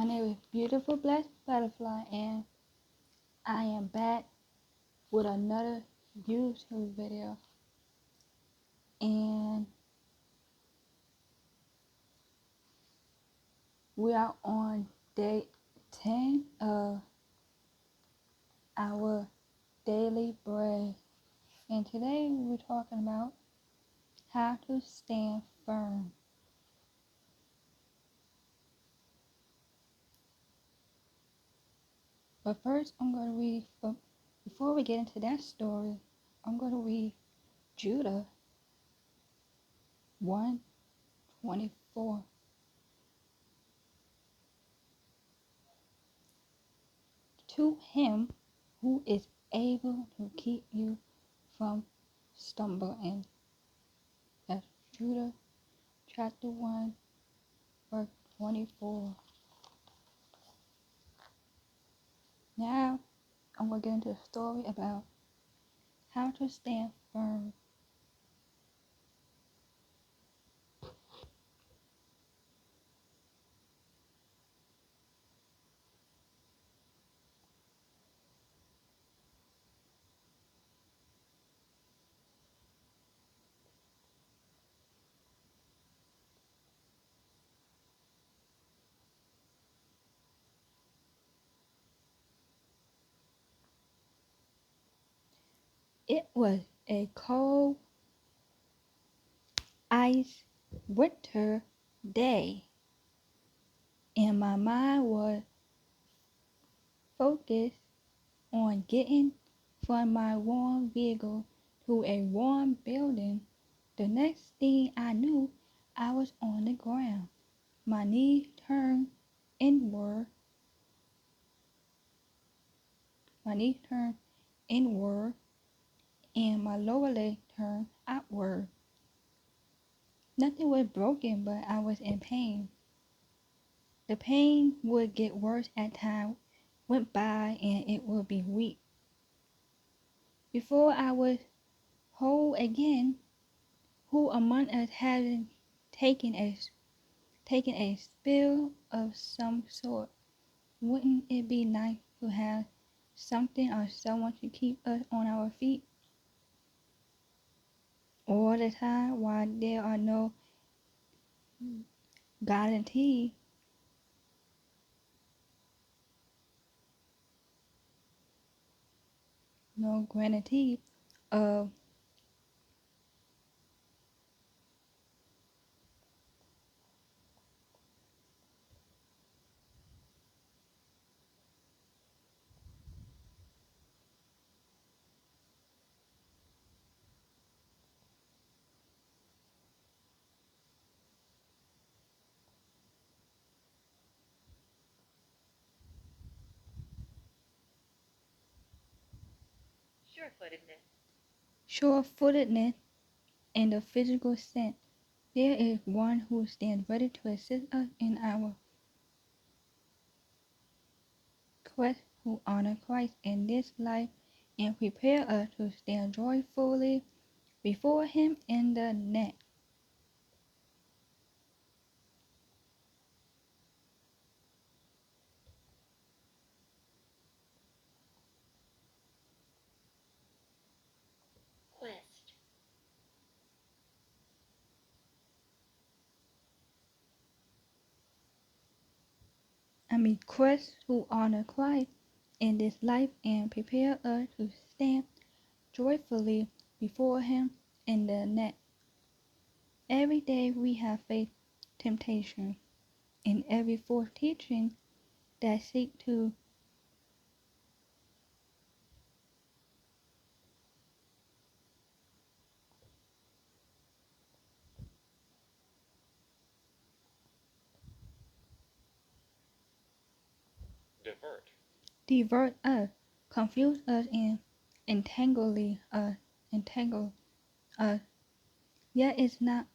name is Beautiful Black Butterfly, and I am back with another YouTube video. And we are on day 10 of our daily bread. And today we're talking about how to stand firm. But first, I'm going to read, before we get into that story, I'm going to read Judah 1:24. To him who is able to keep you from stumbling. That's Judah chapter 1, verse 24. Now, I'm going to get into a story about how to stand firm. It was a cold, ice winter day, and my mind was focused on getting from my warm vehicle to a warm building. The next thing I knew, I was on the ground. My knees turned inward. And my lower leg turned outward. Nothing was broken, but I was in pain. The pain would get worse as time went by, and it would be weak. Before I was whole again, who among us hadn't taken a spill of some sort? Wouldn't it be nice to have something or someone to keep us on our feet all the time, while there are no guarantee of sure-footedness in the physical sense. There is one who stands ready to assist us in our quest to honor Christ in this life and prepare us to stand joyfully before Him in the next. Quest to honor Christ in this life and prepare us to stand joyfully before Him in the next. Every day we have faced temptation in every false teaching that seek to divert us, confuse us, and entangle us. Yet it's not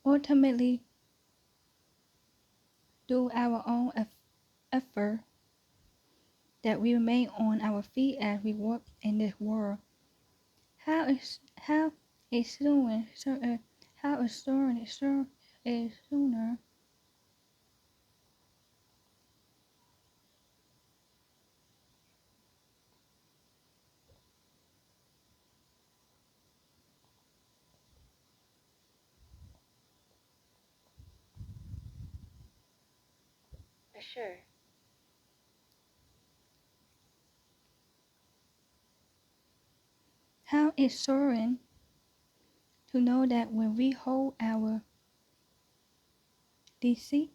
Ultimately, through our own effort, that we remain on our feet as we walk in this world. How a soon how a soon is sooner how is soaring to know that when we hold our deceit,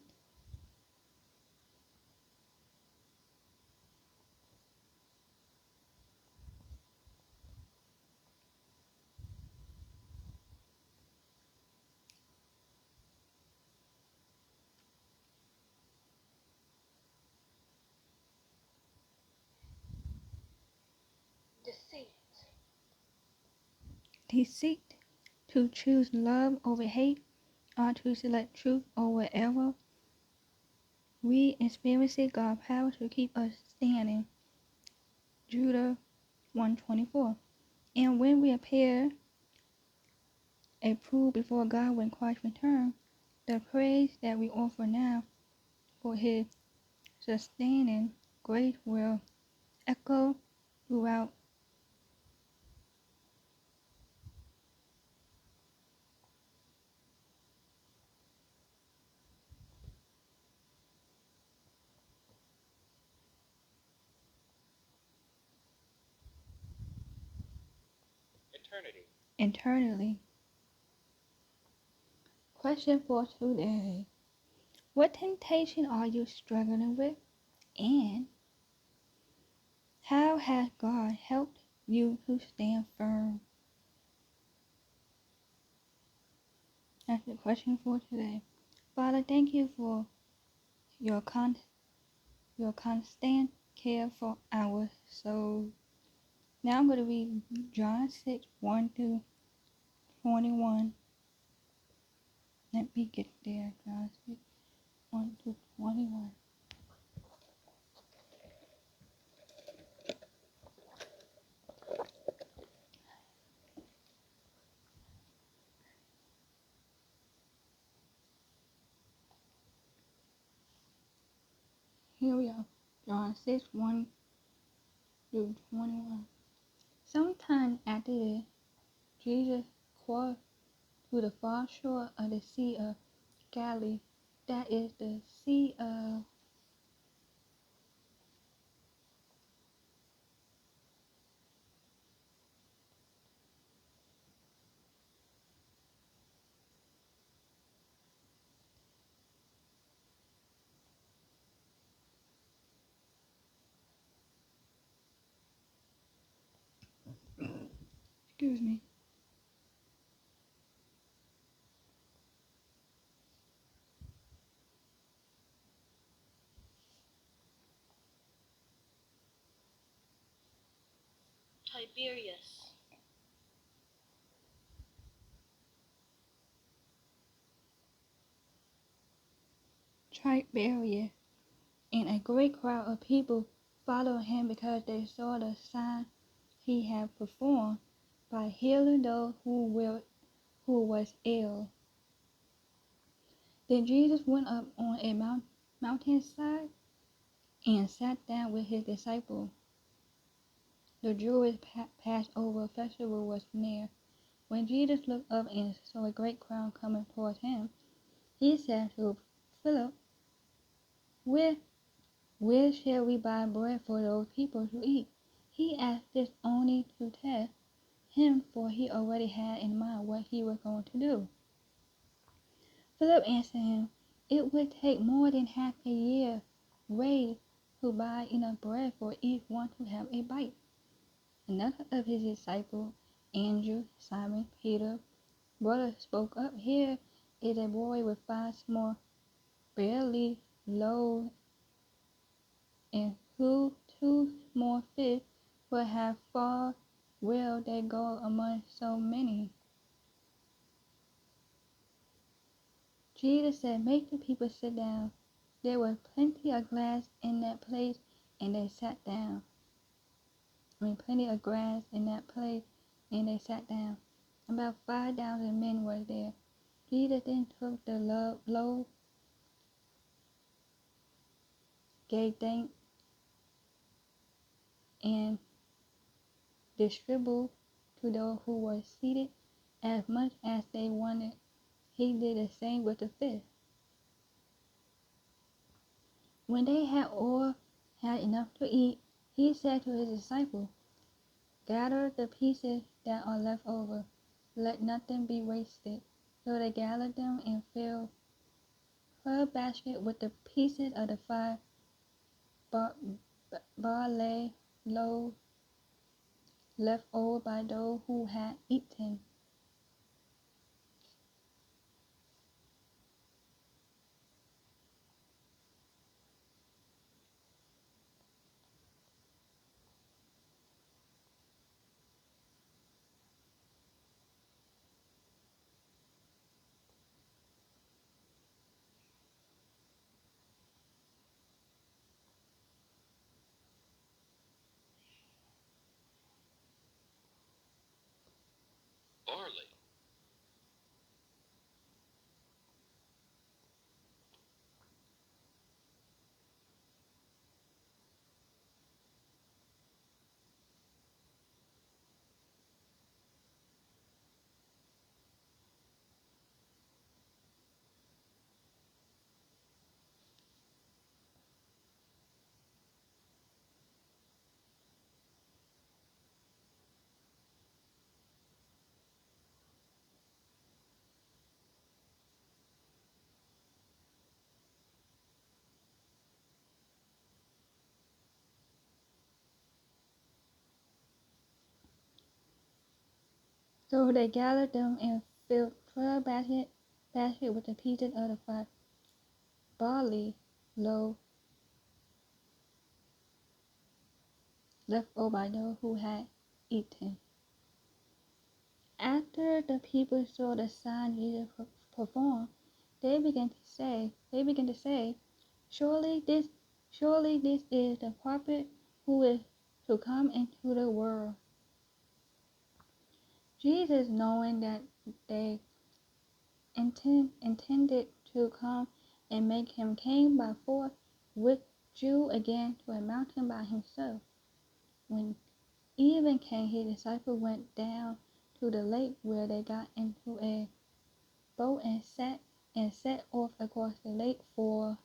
deceit to choose love over hate or to select truth over error, we experience God's power to keep us standing. Judah 124. And when we appear approved before God when Christ returns, the praise that we offer now for his sustaining grace will echo throughout eternally. Question for today. What temptation are you struggling with? And how has God helped you to stand firm? That's the question for today. Father, thank you for your your constant care for our souls. Now I'm going to read John 6, 1 through 21. Let me get there. John 6, 1 through 21. Here we are. John 6, 1 through 21. Sometime after this, Jesus crossed to the far shore of the Sea of Galilee, that is the Sea of excuse me, Tiberias, and a great crowd of people followed him because they saw the sign he had performed by healing those who was ill. Then Jesus went up on a mountainside and sat down with his disciples. The Jewish Passover festival was near. When Jesus looked up and saw a great crowd coming towards him, he said to Philip, Where, where shall we buy bread for those people to eat? He asked this only to test him, for he already had in mind what he was going to do. Philip answered him, It would take more than half a year's wage to buy enough bread for each one to have a bite. Another of his disciples, Andrew, Simon Peter's brother, spoke up. Here is a boy with 5 barley loaves and two small fish. But how far will they go among so many? Jesus said, "Make the people sit down." There was plenty of grass in that place, and they sat down. Plenty of grass in that place, and they sat down. About 5,000 men were there. Jesus then took the loaf, gave thanks, and distributed to those who were seated as much as they wanted. He did the same with the fish. When they had all had enough to eat, he said to his disciples, "Gather the pieces that are left over. Let nothing be wasted." So they gathered them and filled 12 baskets with the pieces of the 5 barley loaves left over by those who had eaten. Barley. So they gathered them and filled 12 baskets with the pieces of the 5 barley loaves left over by those who had eaten. After the people saw the sign Jesus performed, they began to say, surely this is the prophet who is to come into the world. Jesus, knowing that they intended to come and make him king by force, withdrew again to a mountain by himself. When even came, his disciples went down to the lake, where they got into a boat and set off across the lake for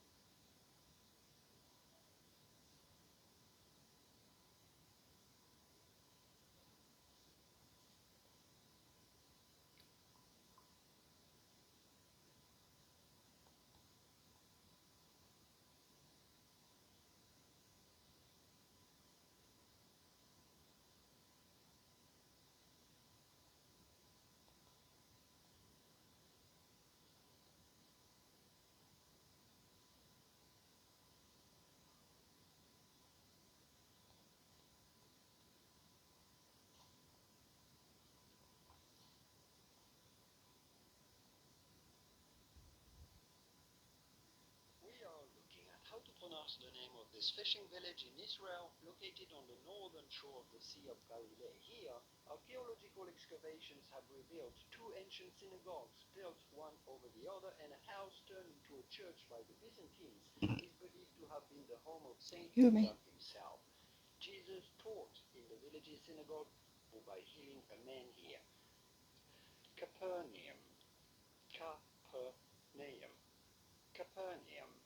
We are looking at how to pronounce the name of this fishing village in Israel, located on the northern shore of the Sea of Galilee. Here, archaeological excavations have revealed 2 ancient synagogues, built one over the other, and a house turned into a church by the Byzantines is believed to have been the home of Saint Peter himself. Jesus taught in the village's synagogue by healing a man here. Capernaum. Capernaum. Capernaum.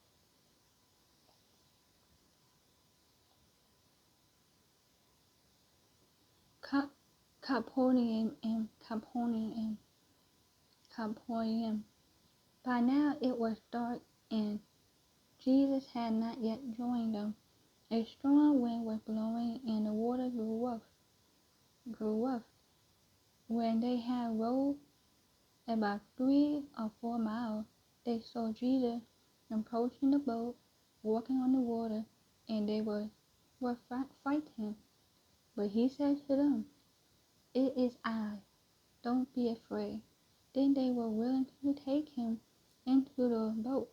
Capernaum and Capernaum. By now it was dark, and Jesus had not yet joined them. A strong wind was blowing, and the water grew rough. When they had rowed about 3 or 4 miles, they saw Jesus approaching the boat, walking on the water, and they were frightened. But he said to them, "It is I. Don't be afraid." Then they were willing to take him into the boat,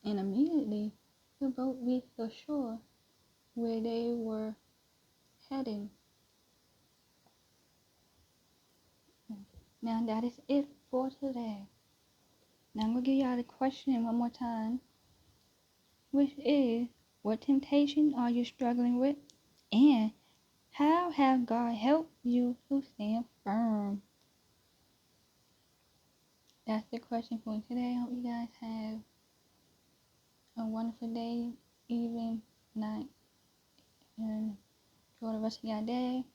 and immediately the boat reached the shore where they were heading. Now that is it for today. Now I'm gonna give y'all the question one more time, which is, what temptation are you struggling with, and how have God helped you to stand firm? That's the question for today. I hope you guys have a wonderful day, evening, night, and enjoy the rest of your day.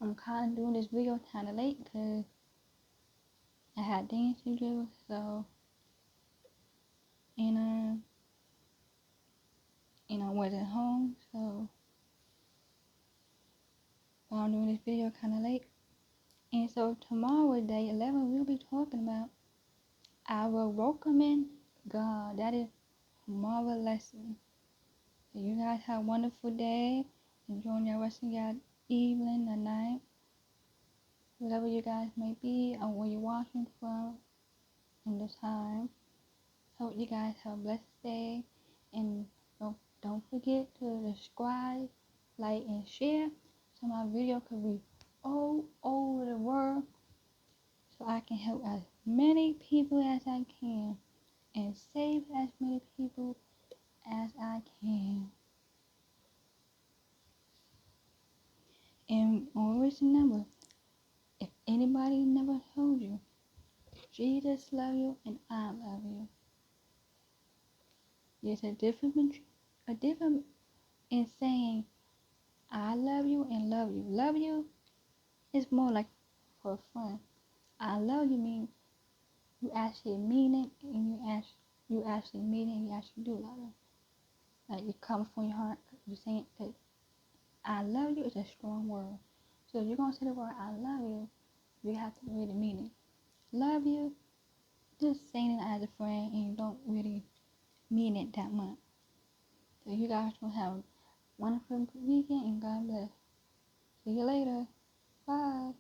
I'm kind of doing this video kind of late because I had things to do, so, and I wasn't home, so I'm doing this video kind of late. And so tomorrow, day 11, we'll be talking about I will welcoming God. That is tomorrow's lesson. So you guys have a wonderful day. Enjoy your rest of your evening or night, whatever you guys may be, or where you're watching from in this time. Hope you guys have a blessed day, and don't forget to subscribe, like, and share so my video could be all over the world, so I can help as many people as I can and save as many people as I can. And always remember, if anybody never told you, Jesus loves you and I love you. There's a difference in saying I love you and love you. Love you is more like for fun. I love you means you actually mean it, and you actually mean it, and you actually do love it. Like it comes from your heart. You saying that I love you is a strong word. So if you're gonna say the word I love you, you have to really mean it. Love you, just saying it as a friend, and you don't really mean it that much. So you guys will have a wonderful weekend, and God bless. See you later. Bye.